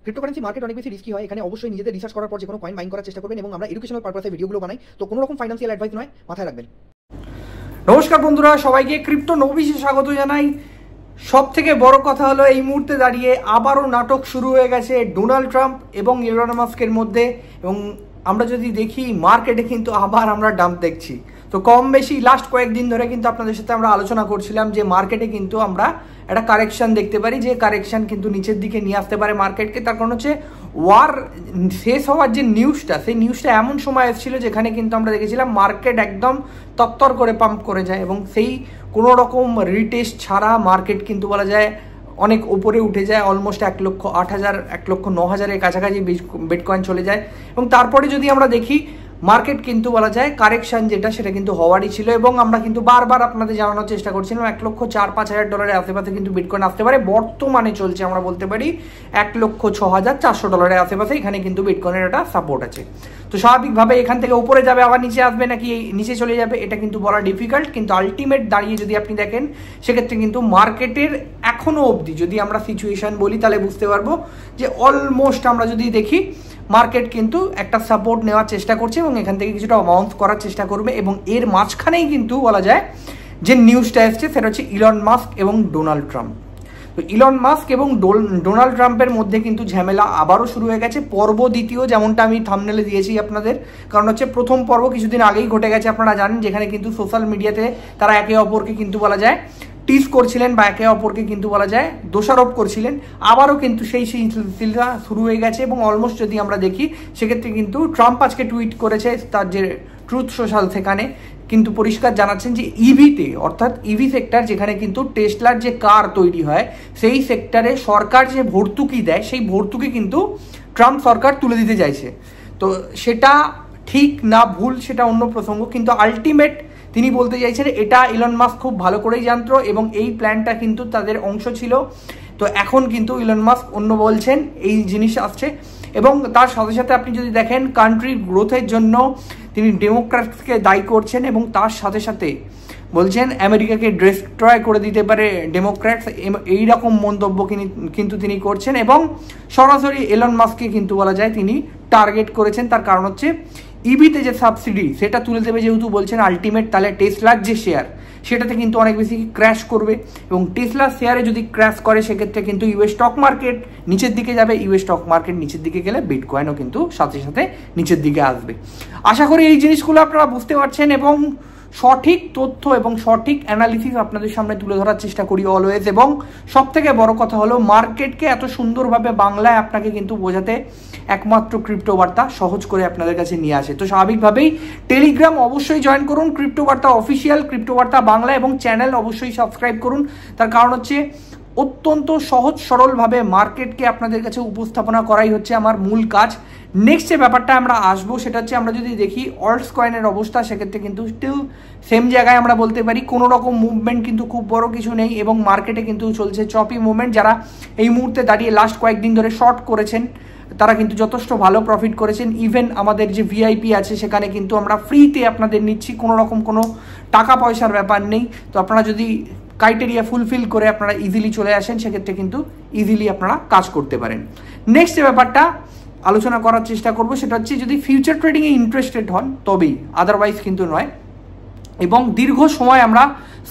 Cryptocurrency market অনেক বেশি risky হয়। এখানে অবশ্যই নিজেদের রিসার্চ করার পর যে কোনো কয়েন বাইং করার চেষ্টা করবেন এবং আমরা এডুকেশনাল পারপাসে ভিডিওগুলো বানাই, তো কোনো রকম ফাইন্যান্সিয়াল অ্যাডভাইস নয়, মাথায় রাখবেন। নমস্কার বন্ধুরা, সবাইকে ক্রিপ্টো নবিশে স্বাগত জানাই। সব থেকে বড় কথা হলো এই মুহূর্তে দাঁড়িয়ে আবারও নাটক শুরু হয়ে গেছে ডোনাল্ড ট্রাম্প এবং ইলন মাস্কের মধ্যে, এবং আমরা যদি দেখি মার্কেটে কিন্তু আবার আমরা ডাম্প দেখছি। তো কম বেশি লাস্ট কয়েকদিন ধরে কিন্তু আপনাদের সাথে আমরা আলোচনা করছিলাম যে মার্কেটে কিন্তু আমরা একটা কারেকশন দেখতে পারি, যে কারেকশন কিন্তু নিচের দিকে নিয়ে আসতে পারে মার্কেটকে। তার কারণ হচ্ছে ওয়ার শেষ হওয়ার যে নিউজটা, সেই নিউজটা এমন সময় এসেছিল যেখানে কিন্তু আমরা দেখেছিলাম মার্কেট একদম তত্তর করে পাম্প করে যায়, এবং সেই কোনো রকম রিটেস্ট ছাড়া মার্কেট কিন্তু বলা যায় অনেক উপরে উঠে যায়, অলমোস্ট 1,08,000 1,09,000-এর কাছাকাছি বিটকয়েন চলে যায়। এবং তারপরে যদি আমরা দেখি মার্কেট কিন্তু বলা যায় কারেকশন যেটা সেটা কিন্তু হওয়ারই ছিল, এবং আমরা কিন্তু বারবার আপনাদের জানানোর চেষ্টা করছিলাম $1,04,000-5,000 আশেপাশে কিন্তু বিটকয়েন আসতে পারে। বর্তমানে চলছে আমরা বলতে পারি $1,06,400 আশেপাশে, এখানে কিন্তু বিটকয়েনের একটা সাপোর্ট আছে। তো স্বাভাবিকভাবে এখান থেকে উপরে যাবে, আবার নিচে আসবে, নাকি নিচে চলে যাবে, এটা কিন্তু বলা ডিফিকাল্ট। কিন্তু আলটিমেট দাঁড়িয়ে যদি আপনি দেখেন সেক্ষেত্রে কিন্তু মার্কেটের এখনো অবধি যদি আমরা সিচুয়েশন বলি তাহলে বুঝতে পারবো যে অলমোস্ট আমরা যদি দেখি মার্কেট কিন্তু একটা সাপোর্ট নেওয়ার চেষ্টা করছে এবং এখান থেকে কিছুটা বাউন্স করার চেষ্টা করবে। এবং এর মাঝখানেই কিন্তু বলা যায় যে নিউজটা এসছে সেটা হচ্ছে ইলন মাস্ক এবং ডোনাল্ড ট্রাম্প। তো ইলন মাস্ক এবং ডোনাল্ড ট্রাম্পের মধ্যে কিন্তু ঝামেলা আবারও শুরু হয়ে গেছে। পর্ব দ্বিতীয়, যেমনটা আমি থাম্বনেলে দিয়েছি আপনাদের, কারণ হচ্ছে প্রথম পর্ব কিছুদিন আগেই ঘটে গেছে, আপনারা জানেন, যেখানে কিন্তু সোশ্যাল মিডিয়াতে তারা একে অপরকে কিন্তু বলা যায় টিজ করছিলেন বা একে অপরকে কিন্তু বলা যায় দোষারোপ করছিলেন। আবারও কিন্তু সেই সিলসিলা শুরু হয়ে গেছে, এবং অলমোস্ট যদি আমরা দেখি সেক্ষেত্রে কিন্তু ট্রাম্প আজকে টুইট করেছে তার যে ট্রুথ সোশ্যাল, সেখানে কিন্তু পরিষ্কার জানাচ্ছেন যে ইভিতে, অর্থাৎ ইভি সেক্টর যেখানে কিন্তু টেসলার যে কার তৈরি হয় সেই সেক্টরে সরকার যে ভর্তুকি দেয় সেই ভর্তুকি কিন্তু ট্রাম্প সরকার তুলে দিতে চাইছে। তো সেটা ঠিক না ভুল সেটা অন্য প্রসঙ্গ, কিন্তু আলটিমেট তিনি বলতে চাইছেন এটা ইলন মাস্ক খুব ভালো করেই জানতো এবং এই প্ল্যানটা কিন্তু তাদের অংশ ছিল। তো এখন কিন্তু ইলন মাস্ক অন্য বলছেন এই জিনিস আসছে, এবং তার সাথে সাথে আপনি যদি দেখেন কান্ট্রির গ্রোথের জন্য তিনি ডেমোক্র্যাটসকে দায়ী করছেন, এবং তার সাথে সাথে বলছেন আমেরিকাকে ডিস্ট্রয় করে দিতে পারে ডেমোক্র্যাটস, এইরকম মন্তব্য কিন্তু তিনি করছেন। এবং সরাসরি ইলন মাস্ককে কিন্তু বলা যায় তিনি টার্গেট করেছেন। তার কারণ হচ্ছে ইভিতে যে সাবসিডি সেটা তুলে দেবে যেহেতু বলছেন, আলটিমেট তাহলে টেসলার যে শেয়ার সেটাতে কিন্তু অনেক বেশি ক্র্যাশ করবে, এবং টেসলার শেয়ারে যদি ক্র্যাশ করে সেক্ষেত্রে কিন্তু ইউএস স্টক মার্কেট নিচের দিকে যাবে। ইউএস স্টক মার্কেট নিচের দিকে গেলে বিটকয়েনও কিন্তু সাথে সাথে নিচের দিকে আসবে। আশা করি এই জিনিসগুলো আপনারা বুঝতে পারছেন, এবং সঠিক তথ্য এবং সঠিক অ্যানালিসিস আপনাদের সামনে তুলে ধরার চেষ্টা করি অলওয়েজ। এবং সব থেকে বড় কথা হলো মার্কেটকে এত সুন্দরভাবে বাংলায় আপনাকে কিন্তু বোঝাতে একমাত্র ক্রিপ্টো বার্তা সহজ করে আপনাদের কাছে নিয়ে আসে। তো স্বাভাবিকভাবেই টেলিগ্রাম অবশ্যই জয়েন করুন, ক্রিপ্টো বার্তা অফিসিয়াল, ক্রিপ্টো বার্তা বাংলা, এবং চ্যানেল অবশ্যই সাবস্ক্রাইব করুন। তার কারণ হচ্ছে অত্যন্ত সহজ সরলভাবে মার্কেটকে আপনাদের কাছে উপস্থাপনা করাই হচ্ছে আমার মূল কাজ। নেক্সট যে ব্যাপারটা আমরা আসবো সেটা হচ্ছে আমরা যদি দেখি অল্টস কয়েনের অবস্থা, সেক্ষেত্রে কিন্তু স্টিল সেম জায়গায় আমরা বলতে পারি, কোনো রকম মুভমেন্ট কিন্তু খুব বড় কিছু নেই, এবং মার্কেটে কিন্তু চলছে চপি মুভমেন্ট। যারা এই মুহূর্তে দাঁড়িয়ে লাস্ট কয়েকদিন ধরে শর্ট করেছেন তারা কিন্তু যথেষ্ট ভালো প্রফিট করেছেন। ইভেন আমাদের যে ভিআইপি আছে সেখানে কিন্তু আমরা ফ্রিতে আপনাদের নিচ্ছি, কোনো রকম কোনো টাকা পয়সার ব্যাপার নেই। তো আপনারা যদি ক্রাইটেরিয়া ফুলফিল করে আপনারা ইজিলি চলে আসেন সেক্ষেত্রে কিন্তু ইজিলি আপনারা কাজ করতে পারেন। নেক্সট যে ব্যাপারটা আলোচনা করার চেষ্টা করব সেটা হচ্ছে যদি ফিউচার ট্রেডিংয়ে ইন্টারেস্টেড হন তবেই, আদারওয়াইজ কিন্তু নয়। এবং দীর্ঘ সময় আমরা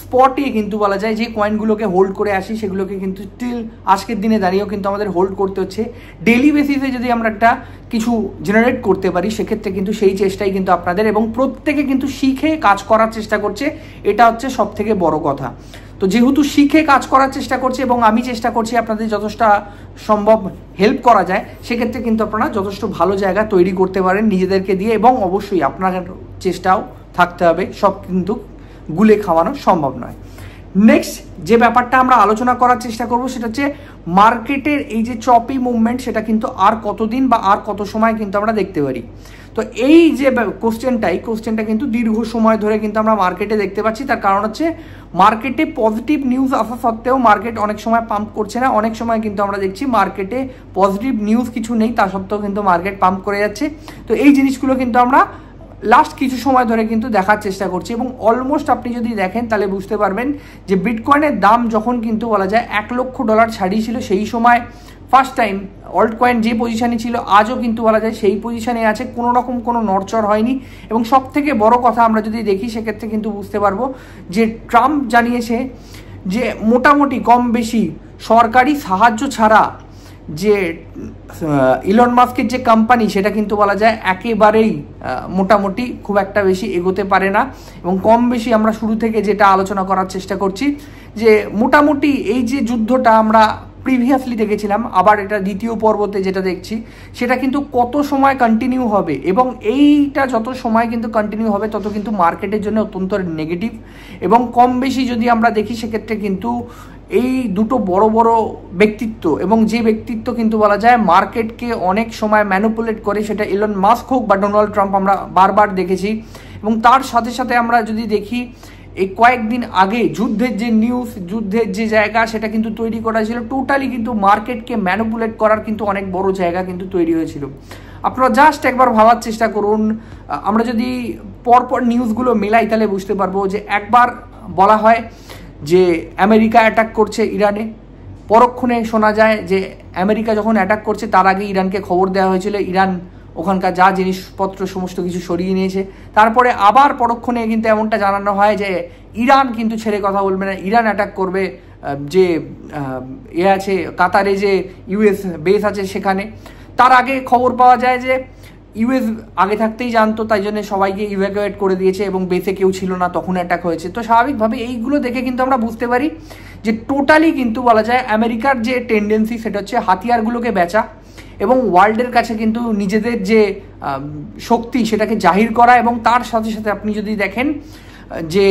স্পটে কিন্তু বলা যায় যে কয়েনগুলোকে হোল্ড করে আসি সেগুলোকে কিন্তু স্টিল আজকের দিনে দাঁড়িয়েও কিন্তু আমাদের হোল্ড করতে হচ্ছে। ডেইলি বেসিসে যদি আমরা একটা কিছু জেনারেট করতে পারি সেক্ষেত্রে কিন্তু সেই চেষ্টাই কিন্তু আপনাদের, এবং প্রত্যেকে কিন্তু শিখে কাজ করার চেষ্টা করছে, এটা হচ্ছে সব থেকে বড় কথা। তো যেহেতু শিখে কাজ করার চেষ্টা করছে এবং আমি চেষ্টা করছি আপনাদের যথেষ্ট সম্ভব হেল্প করা যায়, সেক্ষেত্রে কিন্তু আপনারা যথেষ্ট ভালো জায়গা তৈরি করতে পারেন নিজেদেরকে দিয়ে, এবং অবশ্যই আপনার চেষ্টাও থাকতে হবে, সব কিন্তু গুলে খাওয়ানো সম্ভব নয়। নেক্সট যে ব্যাপারটা আমরা আলোচনা করার চেষ্টা করব সেটা হচ্ছে মার্কেটের এই যে চপি মুভমেন্ট সেটা কিন্তু আর কতদিন বা আর কত সময় কিন্তু আমরা দেখতে পারি। তো এই যে কোশ্চেনটা কিন্তু দীর্ঘ সময় ধরে কিন্তু আমরা মার্কেটে দেখতে পাচ্ছি। তার কারণ হচ্ছে মার্কেটে পজিটিভ নিউজ আসা সত্ত্বেও মার্কেট অনেক সময় পাম্প করছে না, অনেক সময় কিন্তু আমরা দেখছি মার্কেটে পজিটিভ নিউজ কিছু নেই তা সত্ত্বেও কিন্তু মার্কেট পাম্প করে যাচ্ছে। তো এই জিনিসগুলো কিন্তু আমরা লাস্ট কিছু সময় ধরে কিন্তু দেখার চেষ্টা করছি, এবং অলমোস্ট আপনি যদি দেখেন তাহলে বুঝতে পারবেন যে বিটকয়েনের দাম যখন কিন্তু বলা যায় $1,00,000 ছাড়িয়েছিল সেই সময় ফার্স্ট টাইম অল্ট কয়েন যে পজিশনে ছিল আজও কিন্তু বলা যায় সেই পজিশনে আছে, কোনো রকম কোনো নড়চড় হয়নি। এবং সব থেকে বড় কথা আমরা যদি দেখি সেক্ষেত্রে কিন্তু বুঝতে পারবো যে ট্রাম্প জানিয়েছে যে মোটামুটি কম বেশি সরকারি সাহায্য ছাড়া যে ইলন মাস্কের যে কোম্পানি সেটা কিন্তু বলা যায় একেবারেই মোটামুটি খুব একটা বেশি এগোতে পারে না। এবং কম বেশি আমরা শুরু থেকে যেটা আলোচনা করার চেষ্টা করছি যে মোটামুটি এই যে যুদ্ধটা আমরা প্রিভিয়াসলি দেখেছিলাম, আবার এটা দ্বিতীয় পর্বতে যেটা দেখছি সেটা কিন্তু কত সময় কন্টিনিউ হবে, এবং এইটা যত সময় কিন্তু কন্টিনিউ হবে তত কিন্তু মার্কেটের জন্য অত্যন্ত নেগেটিভ। এবং কম বেশি যদি আমরা দেখি সেক্ষেত্রে কিন্তু এই দুটো বড় বড় ব্যক্তিত্ব, এবং যে ব্যক্তিত্ব কিন্তু বলা যায় মার্কেটকে অনেক সময় ম্যানিপুলেট করে, সেটা ইলন মাস্ক হোক বা ডোনাল্ড ট্রাম্প, আমরা বারবার দেখেছি। এবং তার সাথে সাথে আমরা যদি দেখি এই কয়েকদিন আগে যুদ্ধের যে নিউজ, যুদ্ধের যে জায়গা সেটা কিন্তু তৈরি করা ছিল টোটালি কিন্তু মার্কেটকে ম্যানিপুলেট করার কিন্তু অনেক বড় জায়গা কিন্তু তৈরি হয়েছিল। আপনারা জাস্ট একবার ভাবার চেষ্টা করুন, আমরা যদি পরপর নিউজগুলো মেলাই তাহলে বুঝতে পারবো যে একবার বলা হয় যে আমেরিকা অ্যাটাক করছে ইরানে, পরক্ষণে শোনা যায় যে আমেরিকা যখন অ্যাটাক করছে তার আগে ইরানকে খবর দেওয়া হয়েছিল, ইরান ওখানকার যা জিনিসপত্র সমস্ত কিছু সরিয়ে নিয়েছে। তারপরে আবার পরক্ষণে কিন্তু এমনটা জানানো হয় যে ইরান কিন্তু ছেড়ে কথা বলবে না, ইরান অ্যাটাক করবে যে আছে কাতারে যে ইউএস বেস আছে সেখানে। তার আগে খবর পাওয়া যায় যে ইউএস আগে থাকতেই জানতো, তাই জন্য সবাইকে ইভ্যাকুয়েট করে দিয়েছে এবং বেসে কেউ ছিল না, তখন অ্যাটাক হয়েছে। তো স্বাভাবিকভাবে এইগুলো দেখে কিন্তু আমরা বুঝতে পারি যে টোটালি কিন্তু বলা যায় আমেরিকার যে টেন্ডেন্সি সেটা হচ্ছে হাতিয়ারগুলোকে বেচা এবং ওয়ার্ল্ডের কাছে কিন্তু নিজেদের যে শক্তি সেটাকে জাহির করা। এবং তার সাথে সাথে আপনি যদি দেখেন যে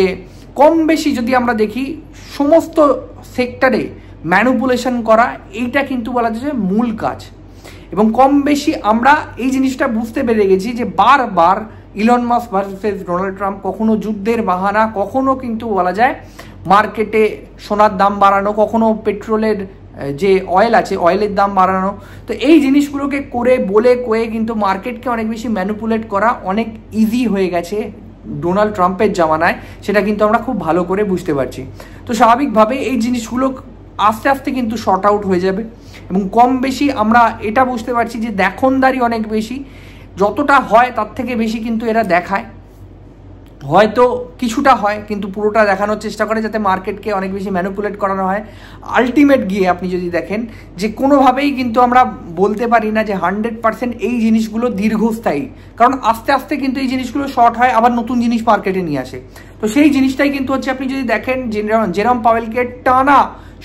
কম বেশি যদি আমরা দেখি সমস্ত সেক্টরে ম্যানিপুলেশন করা, এইটা কিন্তু বলা যায় মূল কাজ। এবং কম বেশি আমরা এই জিনিসটা বুঝতে পেরে গেছি যে বারবার Elon Musk versus Donald Trump, কখনো যুদ্ধের বাহানা, কখনো কিন্তু বলা যায় মার্কেটে সোনার দাম বাড়ানো, কখনো পেট্রোলের যে অয়েল আছে অয়েলের দাম বাড়ানো। তো এই জিনিসগুলোকে করে বলে কয়ে কিন্তু মার্কেটকে অনেক বেশি ম্যানিপুলেট করা অনেক ইজি হয়ে গেছে ডোনাল্ড ট্রাম্পের জামানায়, সেটা কিন্তু আমরা খুব ভালো করে বুঝতে পারছি। তো স্বাভাবিকভাবে এই জিনিসগুলো আস্তে আস্তে কিন্তু শর্ট আউট হয়ে যাবে। এবং কম বেশি আমরা এটা বুঝতে পারছি যে দেখনদারি অনেক বেশি, যতটা হয় তার থেকে বেশি কিন্তু এরা দেখায়, হয়তো কিছুটা হয় কিন্তু পুরোটা দেখানোর চেষ্টা করে যাতে মার্কেটকে অনেক বেশি ম্যানিপুলেট করানো হয়। আলটিমেট গিয়ে আপনি যদি দেখেন যে কোনোভাবেই কিন্তু আমরা বলতে পারি না যে 100% এই জিনিসগুলো দীর্ঘস্থায়ী, কারণ আস্তে আস্তে কিন্তু এই জিনিসগুলো শর্ট হয়, আবার নতুন জিনিস মার্কেটে নিয়ে আসে। তো সেই জিনিসটাই কিন্তু হচ্ছে আপনি যদি দেখেন জেরম পাওয়েলকে টানা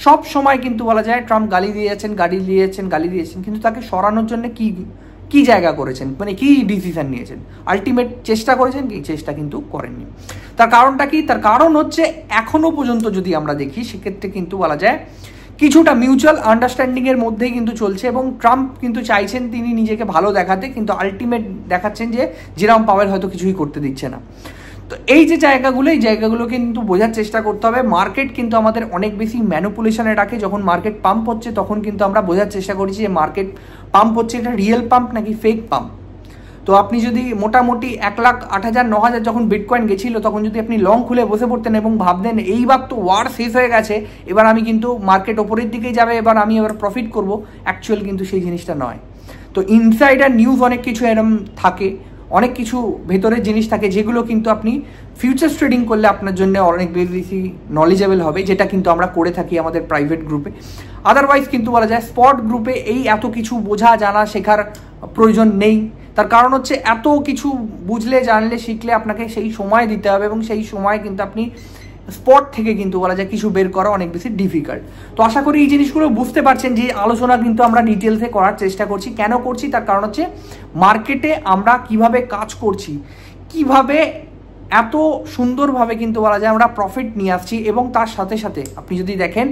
সব সময় কিন্তু বলা যায় ট্রাম্প গালি দিয়েছেন, কিন্তু তাকে সরানোর জন্য কি জায়গা করেছেন, মানে কি ডিসিশন নিয়েছেন, আলটিমেট চেষ্টা করেছেন কি? চেষ্টা কিন্তু করেননি। তার কারণটা কি? তার কারণ হচ্ছে এখনো পর্যন্ত যদি আমরা দেখি সেক্ষেত্রে কিন্তু বলা যায় কিছুটা মিউচুয়াল আন্ডারস্ট্যান্ডিংয়ের মধ্যেই কিন্তু চলছে। এবং ট্রাম্প কিন্তু চাইছেন তিনি নিজেকে ভালো দেখাতে, কিন্তু আলটিমেট দেখাচ্ছেন যে জেরম পাওয়েল হয়তো কিছুই করতে দিচ্ছে না। তো এই যে জায়গাগুলো, এই জায়গাগুলোকে কিন্তু বোঝার চেষ্টা করতে হবে। মার্কেট কিন্তু আমাদের অনেক বেশি ম্যানিপুলেশনে রাখে। যখন মার্কেট পাম্প হচ্ছে তখন কিন্তু আমরা বোঝার চেষ্টা করছি যে মার্কেট পাম্প হচ্ছে এটা রিয়েল পাম্প নাকি ফেক পাম্প। তো আপনি যদি মোটামুটি 1,08,000 9,000 যখন বিটকয়েন গেছিল তখন যদি আপনি লং খুলে বসে পড়তেন এবং ভাবতেন এইবার তো ওয়ার শেষ হয়ে গেছে, এবার আমি কিন্তু মার্কেট ওপরের দিকেই যাবে, এবার আমি এবার প্রফিট করব, অ্যাকচুয়াল কিন্তু সেই জিনিসটা নয়। তো ইনসাইডার নিউজ অনেক কিছু এরকম থাকে, অনেক কিছু ভেতরের জিনিস থাকে যেগুলো কিন্তু আপনি ফিউচার ট্রেডিং করলে আপনার জন্য অনেক বেশি নলেজেবল হবে, যেটা কিন্তু আমরা করে থাকি আমাদের প্রাইভেট গ্রুপে। আদারওয়াইজ কিন্তু বলা যায় স্পট গ্রুপে এই এত কিছু বোঝা জানা শেখার প্রয়োজন নেই। তার কারণ হচ্ছে এত কিছু বুঝলে জানলে শিখলে আপনাকে সেই সময় দিতে হবে, এবং সেই সময় কিন্তু আপনি স্পট থেকে কিন্তু বলা যায় কিছু বের করা অনেক বেশি ডিফিকাল্ট। তো আশা করি এই জিনিসগুলো বুঝতে পারছেন যে আলোচনা কিন্তু আমরা ডিটেলসে করার চেষ্টা করছি। কেন করছি? তার কারণ হচ্ছে মার্কেটে আমরা কিভাবে কাজ করছি, কিভাবে এত সুন্দরভাবে কিন্তু বলা যায় আমরা প্রফিট নিয়ে আসছি, এবং তার সাথে সাথে আপনি যদি দেখেন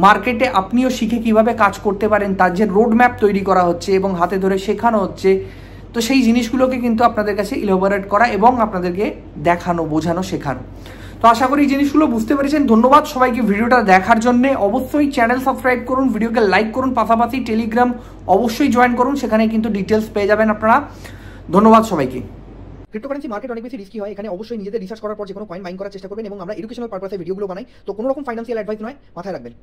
মার্কেটে আপনিও শিখে কিভাবে কাজ করতে পারেন তার যে রোড ম্যাপ তৈরি করা হচ্ছে এবং হাতে ধরে শেখানো হচ্ছে। তো সেই জিনিসগুলোকে কিন্তু আপনাদের কাছে ইলাবোরেট করা এবং আপনাদেরকে দেখানো, বোঝানো, শেখানো। তো আশা করি এই জিনিসগুলো বুঝতে পেরেছেন। ধন্যবাদ সবাইকে ভিডিওটা দেখার জন্য। অবশ্যই চ্যানেল সাবস্ক্রাইব করুন, ভিডিওকে লাইক করুন, পাশাপাশি টেলিগ্রাম অবশ্যই জয়েন করুন, সেখানে কিন্তু ডিটেলস পেয়ে যাবেন আপনারা। ধন্যবাদ সবাইকে। ক্রিপ্টোকারেন্সি মার্কেট অনেক বেশি রিস্কি হয়, এখানে অবশ্যই নিজেদের রিসার্চ করার পর যে কোনো কয়েন বাইং করার চেষ্টা করবেন এবং আমরা এডুকেশনাল পারপাসে ভিডিওগুলো বানাই। তো কোনো রকম ফাইন্যান্সিয়াল অ্যাডভাইস নয়, মাথায় রাখবেন।